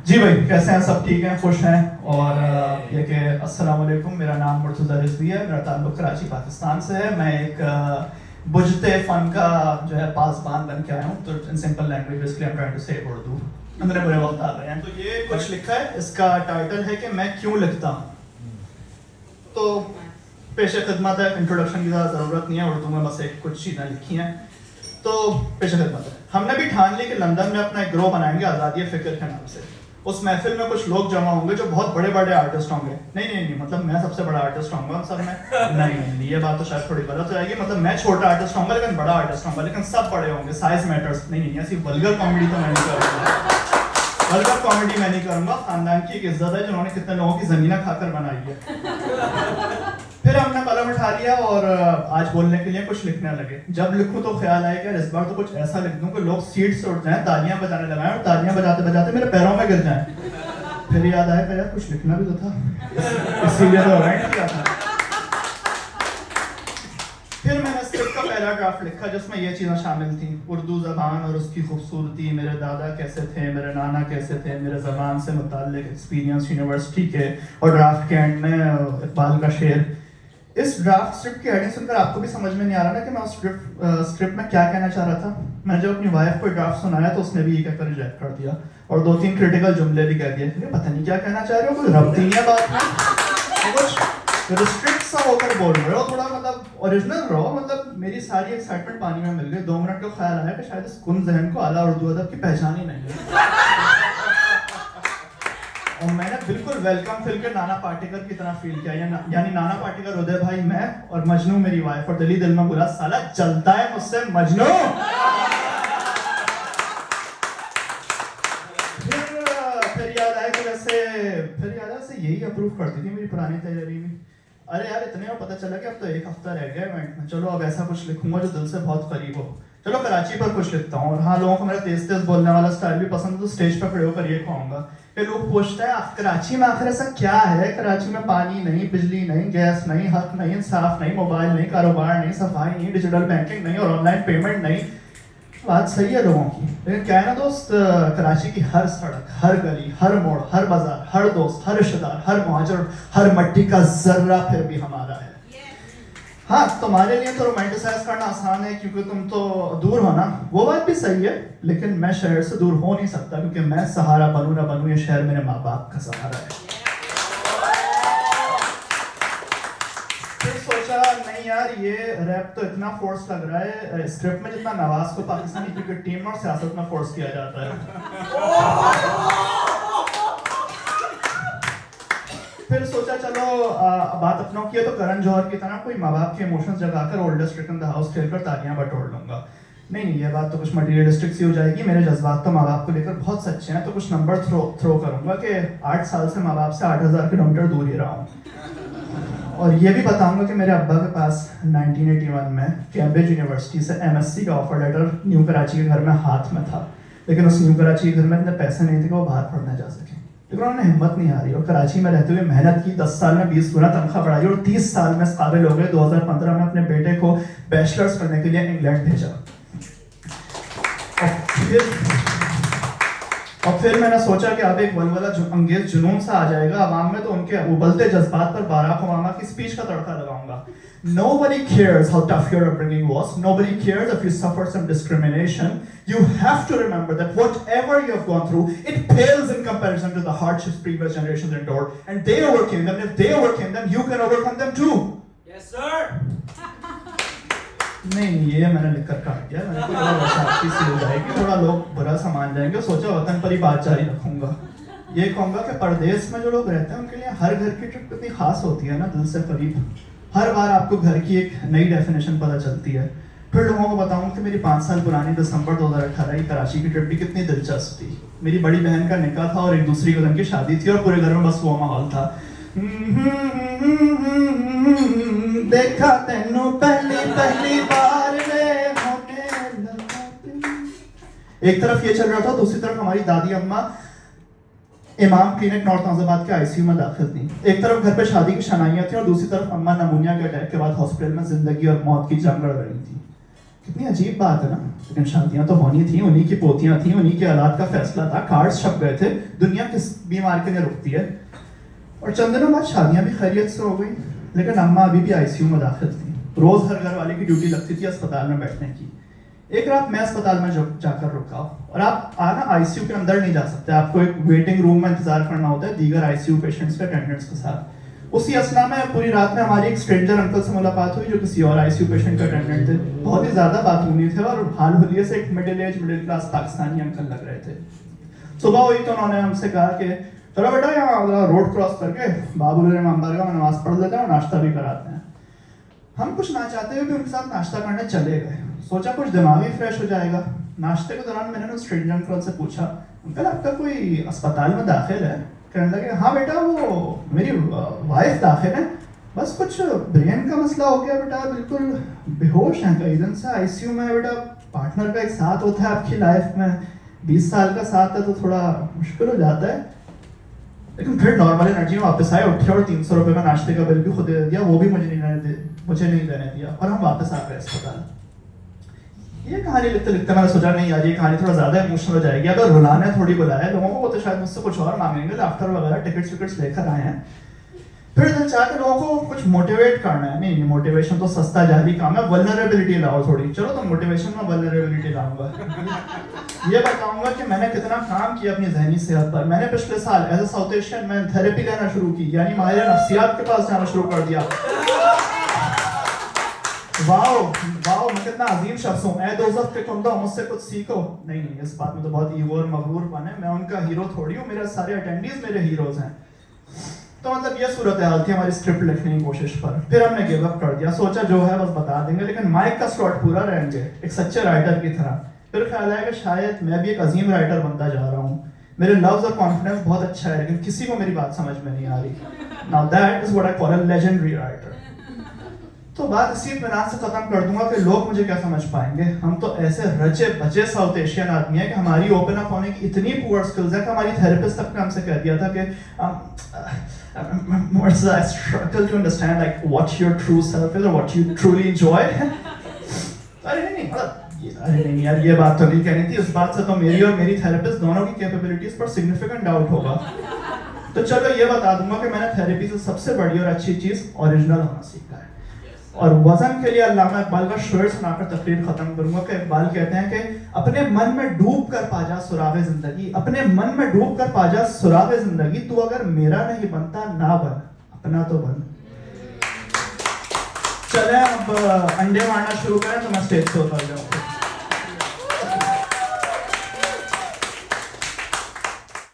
जी भाई, कैसे हैं? सब ठीक हैं, खुश हैं? और ये कि अस्सलाम वालेकुम, मेरा नाम मुर्तज़ा रिजवी है, मेरा ताल्लुक़ कराची पाकिस्तान से है। मैं एक बुझते फ़न का जो है पासबान बन के आया हूँ। तो in simple language basically I am trying to say Urdu. अंदर बुरे वक्त आ गए हैं। तो ये कुछ लिखा है, इसका टाइटल है कि मैं क्यों लिखता हूँ। तो पेशे खिदमत है, इंट्रोडक्शन की ज़्यादा ज़रूरत नहीं है, उर्दू में बस एक कुछ चीज़ें लिखी हैं। तो पेशे खिदमत है, हमने भी ठान ली कि लंदन में अपना एक ग्रोह बनाएंगे आज़ादी फ़िक्र के नाम से। उस महफिल में कुछ लोग जमा होंगे जो बहुत बड़े बड़े आर्टिस्ट होंगे। नहीं, मतलब मैं सबसे बड़ा आर्टिस्ट होऊंगा सब में। नहीं, ये बात तो शायद थोड़ी गलत हो जाएगी। मतलब मैं छोटा आर्टिस्ट होऊंगा लेकिन बड़ा आर्टिस्ट होऊंगा, लेकिन सब बड़े होंगे, साइज मैटर्स। नहीं, ऐसी वल्गर कॉमेडी तो मैं नहीं करूंगा। वल्गर कॉमेडी मैं नहीं करूंगा। खानदान की एक इज्जत है जिन्होंने कितने लोगों की जमीनें खाकर बनाई है। फिर हमने कलम उठा लिया और आज बोलने के लिए कुछ लिखने लगे। जब लिखूं तो ख्याल आया कि इस बार तो कुछ ऐसा लिख दूं कि लोग सीट से उठ जाएं, तालियां बजाने लगाएं और तालियां बजाते बजाते मेरे पैरों में गिर जाएं। फिर याद आया कि यार कुछ लिखना भी तो था, इसीलिए तो राइट किया था। फिर मैंने स्क्रिप्ट का पहला ड्राफ्ट लिखा जिसमें ये चीज़ें शामिल थी: उर्दू ज़बान और उसकी खूबसूरती, मेरे दादा कैसे थे, मेरे नाना कैसे थे, मेरे ज़बान से मुताल्लिक एक्सपीरियंस यूनिवर्सिटी के, और ड्राफ्ट के एंड में इकबाल का शेर। इस ड्राफ्ट स्क्रिप्ट की हेडिंग सुनकर आपको भी समझ में नहीं आ रहा ना कि मैं उस स्क्रिप्ट में क्या कहना चाह रहा था। मैंने जब अपनी वाइफ को ड्राफ्ट सुनाया तो उसने भी ये कहकर रिजेक्ट कर दिया और 2-3 क्रिटिकल जुमले भी कह दिए। पता नहीं क्या कहना चाह रहे हो, कोई रब्त नहीं है बात में, कुछ रिस्ट्रिक्ट सा होकर बोल रहे हो, थोड़ा मतलब ओरिजिनल रहो। मतलब मेरी सारी एक्साइटमेंट पानी में मिल गई। 2 मिनट का ख्याल आया कि शायद इस कुन जहन को आला उर्दू अदब की पहचान ही नहीं है। और मैंने बिल्कुल वेलकम फील के नाना पाटेकर की तरह फील किया, यानी नाना पाटेकर उदय भाई मैं और मजनू मेरी वाइफ, और दिली दिल में बुरा साला चलता है मुझसे मजनू। फिर याद आया कि वैसे यही अप्रूव करती थी मेरी पुरानी तैयारी में। अरे यार इतने में पता चला कि अब तो 1 हफ्ता रह गया इवेंट में। चलो अब ऐसा कुछ लिखूंगा जो दिल से बहुत करीब हो। चलो कराची पर कुछ लिखता हूँ। और हाँ, लोगों को मेरा तेज तेज बोलने वाला स्टाइल भी पसंद है, तो स्टेज पर खड़े होकर ये कहूँगा कि लोग पूछते हैं कराची में आखिर ऐसा क्या है। कराची में पानी नहीं, बिजली नहीं, गैस नहीं, हक नहीं, इंसाफ नहीं, मोबाइल नहीं, कारोबार नहीं, सफाई नहीं, डिजिटल बैंकिंग नहीं और ऑनलाइन पेमेंट नहीं। बात सही है लोगों की, लेकिन क्या है ना दोस्त, कराची की हर सड़क, हर गली, हर मोड़, हर बाजार, हर दोस्त, हर रिश्तेदार, हर मुहाजिर, हर मट्टी का जर्रा फिर भी हमारा है। हाँ, तुम्हारे लिए तो रोमांटिसाइज करना आसान है क्योंकि तुम तो दूर हो ना, वो बात भी सही है। लेकिन मैं शहर से दूर हो नहीं सकता क्योंकि मैं सहारा बनूं ना बनूं, ये शहर मेरे माँ बाप का सहारा है। फिर सोचा नहीं यार, ये रैप तो इतना फोर्स लग रहा है स्क्रिप्ट में जितना नवाज को पाकिस्तानी क्रिकेट टीम और सियासत में फोर्स किया जाता है। फिर सोचा चलो बात अपनों की है तो करण जौहर की तरह कोई माँ बाप के इमोशंस जगाकर oldest trick in the house खेलकर तालियां बटोर लूंगा। नहीं, ये बात तो कुछ मटीरियलिस्टिक सी हो जाएगी। मेरे जज्बात तो माँ बाप को लेकर बहुत सच्चे हैं, तो कुछ नंबर थ्रो करूंगा कि 8 साल से माँ बाप से 8000 किलोमीटर दूर ही रहा हूँ। और ये भी बताऊंगा कि मेरे अब्बा के पास 1981 में कैम्ब्रिज यूनिवर्सिटी से MSc का ऑफर लेटर न्यू कराची के घर में हाथ में था, लेकिन उस न्यू कराची के घर में इतने पैसे नहीं थे कि वो बाहर पढ़ने जा सके। लेकिन उन्होंने हिम्मत नहीं हारी और कराची में रहते हुए मेहनत की। 10 साल में 20 गुना तनख्वाह बढ़ाई और 30 साल में इस काबिल हो गए। 2015 में अपने बेटे को बैचलर्स करने के लिए इंग्लैंड भेजा। और फिर मैंने सोचा कि अब एक वलवला अंगेज जुनून सा आ जाएगा अवाम में, तो उनके उबलते जज्बात पर बाराक ओबामा की स्पीच का तड़का लगाऊंगा। Nobody cares how tough your upbringing was. Nobody cares if you suffered some discrimination. You have to remember that whatever you have gone through, it pales in comparison to the hardships previous generations endured. And they overcame them. If they overcame them, you can overcome them too. Yes, sir. नहीं, ये मैंने लिखकर काट दिया। मैंने थोड़ा वसाती सी हो जाएगी, थोड़ा लोग बुरा मान जाएंगे। सोचा वतन पर ही बात जारी रखूंगा। ये कहूंगा कि परदेश में जो लोग रहते हैं उनके लिए हर घर की ट्रिप कितनी खास होती है ना, दिल से करीब। हर बार आपको घर की एक नई डेफिनेशन पता चलती है। फिर लोगों को बताऊं कि मेरी 5 साल पुरानी दिसंबर 2018 की कराची की ट्रिप भी कितनी दिलचस्प थी। मेरी बड़ी बहन का निकाह था और एक दूसरी कजन की शादी थी और पूरे घर में बस वो माहौल था। देखा तेनू पहली बार रे होने लगा। एक तरफ ये चल रहा था, दूसरी तरफ हमारी दादी अम्मा इमाम क्लिनिक नॉर्थ नाजिबाद के ICU में दाखिल थी। एक तरफ घर पे शादी की शनाइयाँ थी और दूसरी तरफ अम्मा नमूनिया के अटैक के बाद हॉस्पिटल में जिंदगी और मौत की जंग लड़ रही थी। कितनी अजीब बात है ना, लेकिन शादियां तो होनी थी, उन्हीं की पोतियां थी, उन्हीं के औलाद का फैसला था, कार्ड्स छप गए थे, दुनिया किस बीमार के लिए रुकती है। और चंद दिनों बाद शादियां भी खैरियत से हो गई, लेकिन अम्मा अभी भी आईसीयू में दाखिल थी। रोज हर घर वाले की ड्यूटी लगती थी अस्पताल में बैठने की। एक रात मैं अस्पताल में जाकर रुका, और आप आना आईसीयू के अंदर नहीं जा सकते, आपको एक वेटिंग रूम में इंतजार करना होता है दीगर आईसीयू पेशेंट्स के अटेंडेंट्स के साथ। उसी असना में पूरी रात में हमारी एक स्ट्रेंजर अंकल से मुलाकात हुई जो किसी और आईसीयू पेशेंट के अटेंडेंट थे। बहुत ही ज्यादा बातूनी थे और हाल हुलिये से एक मिडिल क्लास पाकिस्तानी अंकल लग रहे थे। सुबह हुई तो उन्होंने हमसे कहा कि चलो बेटा यहाँ रोड क्रॉस करके बाबुल इमामबारगाह में नमाज पढ़ लेते हैं और नाश्ता भी कराते हैं। हम कुछ ना चाहते हुए भी उनके साथ नाश्ता करने चले गए। सोचा कुछ दिमाग ही फ्रेश हो जाएगा। नाश्ते के दौरान मैंने उस स्ट्रेंजर अंकल से पूछा, अंकल आपका कोई अस्पताल में दाखिल है? कहने लगे हाँ बेटा, वो मेरी वाइफ दाखिल है, बस कुछ ब्रेन का मसला हो गया बेटा, बिल्कुल बेहोश हैं, कई दिन से आईसीयू में है बेटा। पार्टनर का एक साथ होता है आपकी लाइफ में, 20 साल का साथ है तो थोड़ा मुश्किल हो जाता है। लेकिन फिर नॉर्मल एनर्जी में वापस आए, उठे और 300 रुपये का नाश्ते का बिल भी खुद दे दिया, वो भी मुझे नहीं देने दिया, और हम वापस आ गए अस्पताल। ये कहानी लिखते लिखते मैंने सोचा नहीं यार ये कहानी थोड़ा ज्यादा इमोशनल हो जाएगी, अगर रुलाने थोड़ी बुलाया लोगों को तो शायद मुझसे कुछ और मांगेंगे, लाफ्टर वगैरह टिकट्स विकट्स लेकर आए हैं। फिर दिल चाहते लोगों को कुछ मोटिवेट करना है। नहीं मोटिवेशन तो सस्ता जारी काम है, वल्नरेबिलिटी लाओ थोड़ी। चलो तो मोटिवेशन में वल्नरेबिलिटी लाऊंगा। ये बताऊंगा कि मैंने कितना काम किया अपनी जहनी सेहत पर। मैंने पिछले साल एज ए साउथ एशियन मैंने थेरेपी लेना शुरू की, यानी माहिर नफ्सियात के पास जाना शुरू कर दिया। वाओ वाओ, मैं कितना अजीम शख्स हूँ। ऐ दोज़ख के कुंदो, मुझसे कुछ सीखो। नहीं इस बात में तो बहुत ईगो और मगरूर बने, मैं उनका हीरो थोड़ी हूँ, मेरे सारे अटेंडीज मेरे हीरोज हैं। तो मतलब ये सूरत हाल थी हमारी स्क्रिप्ट लिखने की कोशिश पर। फिर हमने गिव अप कर दिया, सोचा जो है बस बता देंगे, लेकिन माइक का स्लॉट पूरा रहेंगे एक सच्चे राइटर की तरह। फिर ख्याल आया कि शायद मैं भी एक अजीम राइटर बनता जा रहा हूँ। मेरे लव्स और कॉन्फिडेंस बहुत अच्छा है, लेकिन किसी को मेरी बात समझ में नहीं आ रही। Now that is what I call a legendary writer. तो बात इसी इत्मीनान से खत्म कर दूंगा कि लोग मुझे क्या समझ पाएंगे। हम तो ऐसे रचे बचे साउथ एशियन आदमी है कि हमारी ओपन अप होने की इतनी पुअर स्किल्स है कि हमारी थेरेपिस्ट तक ने हमसे कह दिया था कि I struggle to understand like what your true self is or what you truly enjoy. अरे नहीं यार ये बात तो नहीं कहनी थी। इस बात से तो मेरी और मेरी थेरेपिस्ट दोनों की कैपेबिलिटीज पर सिग्निफिकेंट डाउट होगा। तो चलो ये बता दूंगा कि मैंने थेरेपी से सबसे बड़ी और अच्छी चीज ओरिजिनल होना सीखा है। और वजन के लिए अल्लामा इकबाल का शेर सुनाकर तकरीर खत्म करूंगा कि इकबाल कहते हैं कि अपने मन में डूब कर पाजा सुरागे जिंदगी, अपने मन में डूब कर पाजा सुरागे जिंदगी, तू अगर मेरा नहीं बनता ना बन, अपना तो बन। चले अब अंडे मारना शुरू करें तो मैं स्टेज से उतर जाऊँ।